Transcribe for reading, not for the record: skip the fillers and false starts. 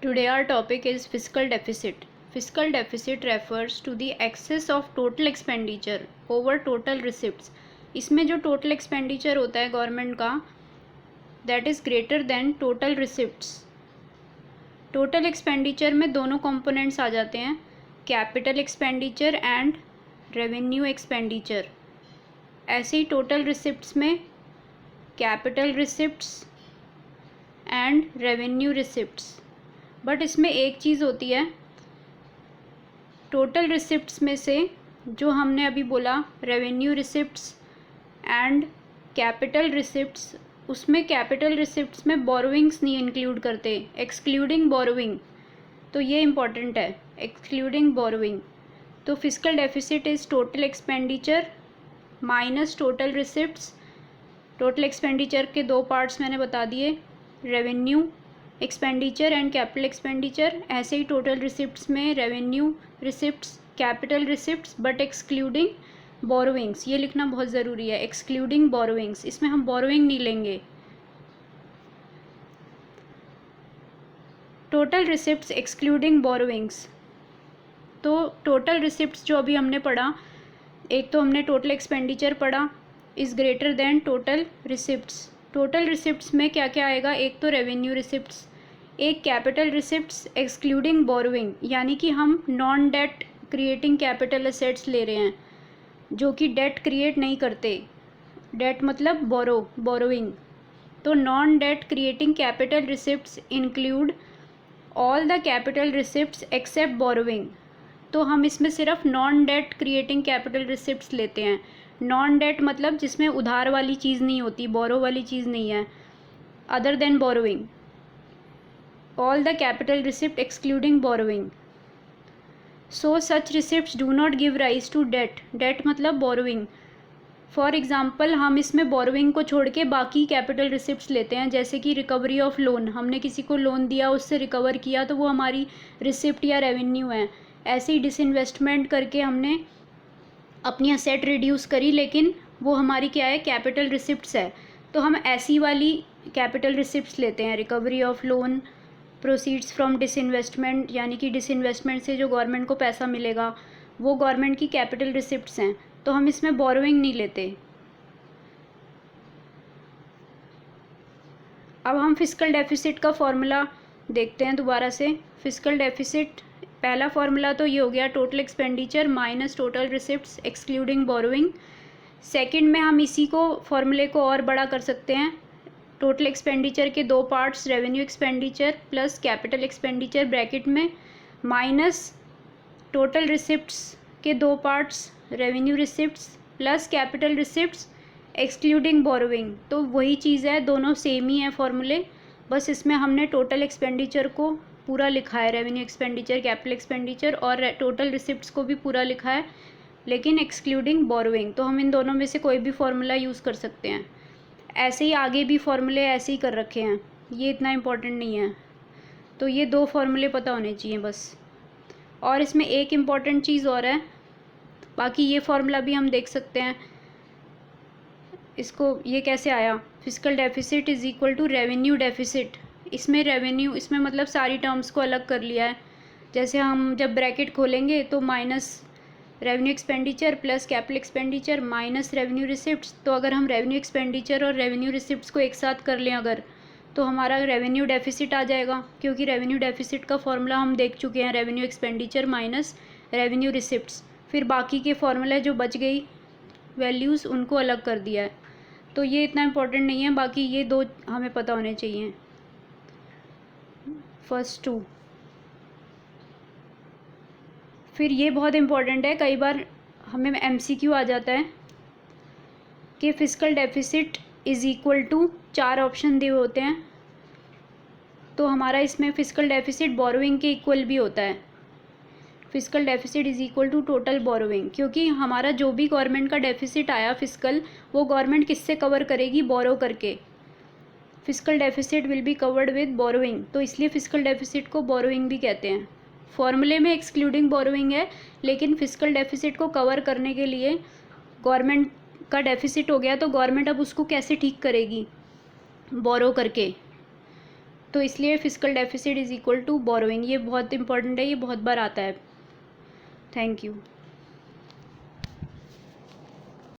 Today our topic is fiscal deficit. Fiscal deficit refers to the excess of total expenditure over total receipts. इसमें जो total expenditure होता है government का that is greater than total receipts. Total expenditure में दोनों components आ जाते हैं, capital expenditure and revenue expenditure. ऐसे ही total receipts में capital receipts and revenue receipts. But इसमें एक चीज़ होती है, टोटल रिसिप्ट्स में से जो हमने अभी बोला revenue receipts and capital receipts, उसमें कैपिटल रिसिप्ट्स में बोरोविंग्स नहीं इंक्लूड करते, एक्सक्लूडिंग बोरोविंग. तो ये इम्पॉर्टेंट है, एक्सक्लूडिंग बोरोविंग. तो fiscal deficit is total expenditure minus total receipts. Total expenditure के दो पार्ट्स मैंने बता दिए, revenue expenditure and capital expenditure. ऐसे ही टोटल रिसिप्ट्स में revenue receipts, capital receipts but excluding borrowings. ये लिखना बहुत ज़रूरी है, एक्सक्लूडिंग बोरोविंग्स. इसमें हम बोरोविंग नहीं लेंगे. Total receipts excluding borrowings. तो टोटल रिसिप्ट्स जो अभी हमने पढ़ा, एक तो हमने टोटल एक्सपेंडिचर पढ़ा is greater than total receipts. Total receipts में क्या क्या आएगा, एक तो रेवेन्यू रिसिप्ट्स, एक कैपिटल रिसिप्ट्स एक्सक्लूडिंग बोरोविंग, यानी कि हम non debt creating capital assets ले रहे हैं जो कि डेट क्रिएट नहीं करते. डेट मतलब बोरोविंग. तो non debt creating capital receipts include all the capital receipts except borrowing. तो हम इसमें सिर्फ non debt creating capital receipts लेते हैं. नॉन डेट मतलब जिसमें उधार वाली चीज़ नहीं होती, बोरो वाली चीज़ नहीं है, other than borrowing. All the capital receipt excluding borrowing. So such receipts do not give rise to debt. Debt मतलब बोरोविंग. फॉर एग्जाम्पल हम इसमें बोरोविंग को छोड़ के बाकी कैपिटल रिसिप्ट्स लेते हैं, जैसे कि रिकवरी ऑफ लोन. हमने किसी को लोन दिया, उससे रिकवर किया, तो वो हमारी रिसिप्ट या रेवेन्यू है. ऐसे ही डिसइन्वेस्टमेंट करके हमने अपनी असेट रिड्यूस करी, लेकिन वो हमारी क्या है, कैपिटल रिसिप्ट्स है. तो हम ऐसी वाली कैपिटल रिसिप्ट्स लेते हैं. Recovery of loan, proceeds from disinvestment, यानी कि डिसइन्वेस्टमेंट से जो गवर्नमेंट को पैसा मिलेगा वो गवर्नमेंट की कैपिटल रिसिप्ट्स हैं. तो हम इसमें बोरोविंग नहीं लेते. अब हम फिस्कल डेफिसिट का फॉर्मूला देखते हैं दोबारा से. फिस्कल डेफिसिट पहला फार्मूला तो ये हो गया, total expenditure minus total receipts excluding borrowing. Second में हम इसी को फॉर्मूले को और बड़ा कर सकते हैं. टोटल एक्सपेंडिचर के दो parts, revenue expenditure plus capital expenditure bracket में, माइनस टोटल रिसिप्ट्स के दो parts, revenue receipts plus capital receipts excluding borrowing. तो वही चीज़ है, दोनों सेम ही है फॉर्मूले, बस इसमें हमने टोटल एक्सपेंडिचर को पूरा लिखा है, रेवेन्यू एक्सपेंडिचर, कैपिटल एक्सपेंडिचर, और टोटल रिसिप्ट्स को भी पूरा लिखा है, लेकिन एक्सक्लूडिंग बोरोविंग. तो हम इन दोनों में से कोई भी फार्मूला यूज़ कर सकते हैं. ऐसे ही आगे भी फार्मूले ऐसे ही कर रखे हैं, ये इतना इम्पोर्टेंट नहीं है. तो ये दो फार्मूले पता होने चाहिए बस. और इसमें एक इम्पॉर्टेंट चीज़ और है, बाकी ये फार्मूला भी हम देख सकते हैं. इसको ये कैसे आया, fiscal deficit is equal to revenue deficit. इसमें रेवेन्यू, इसमें मतलब सारी टर्म्स को अलग कर लिया है. जैसे हम जब ब्रैकेट खोलेंगे तो minus revenue expenditure plus capital expenditure minus revenue receipts. तो अगर हम रेवेन्यू एक्सपेंडिचर और रेवेन्यू रिसिप्ट्स को एक साथ कर लें अगर, तो हमारा रेवेन्यू डेफिसिट आ जाएगा, क्योंकि रेवेन्यू डेफिसिट का फॉर्मूला हम देख चुके हैं, revenue expenditure minus revenue receipts. फिर बाकी के फॉर्मूला जो बच गई वैल्यूज़, उनको अलग कर दिया है. तो ये इतना इम्पोर्टेंट नहीं है, बाकी ये दो हमें पता होने चाहिए, फर्स्ट टू. फिर ये बहुत इम्पोर्टेंट है, कई बार हमें MCQ आ जाता है कि fiscal deficit is equal to, 4 option दिए होते हैं, तो हमारा इसमें फिस्कल डेफिसिट बोरोविंग के इक्वल भी होता है. Fiscal deficit is equal to total borrowing, क्योंकि हमारा जो भी गवर्नमेंट का डेफिसिट आया फिस्कल, वो गवर्नमेंट किससे कवर करेगी, बोरो करके. Fiscal deficit will be covered with borrowing, तो इसलिए फिस्कल डेफिसिट को बोरोविंग भी कहते हैं. फॉर्मूले में एक्सक्लूडिंग बोरोविंग है, लेकिन फिस्कल डेफिसिट को कवर करने के लिए गवर्नमेंट का डेफिसिट हो गया, तो गवर्नमेंट अब उसको कैसे ठीक करेगी, बोरो करके. तो इसलिए physical deficit is equal to borrowing. ये बहुत इंपॉर्टेंट है, ये बहुत बार आता है। Thank you.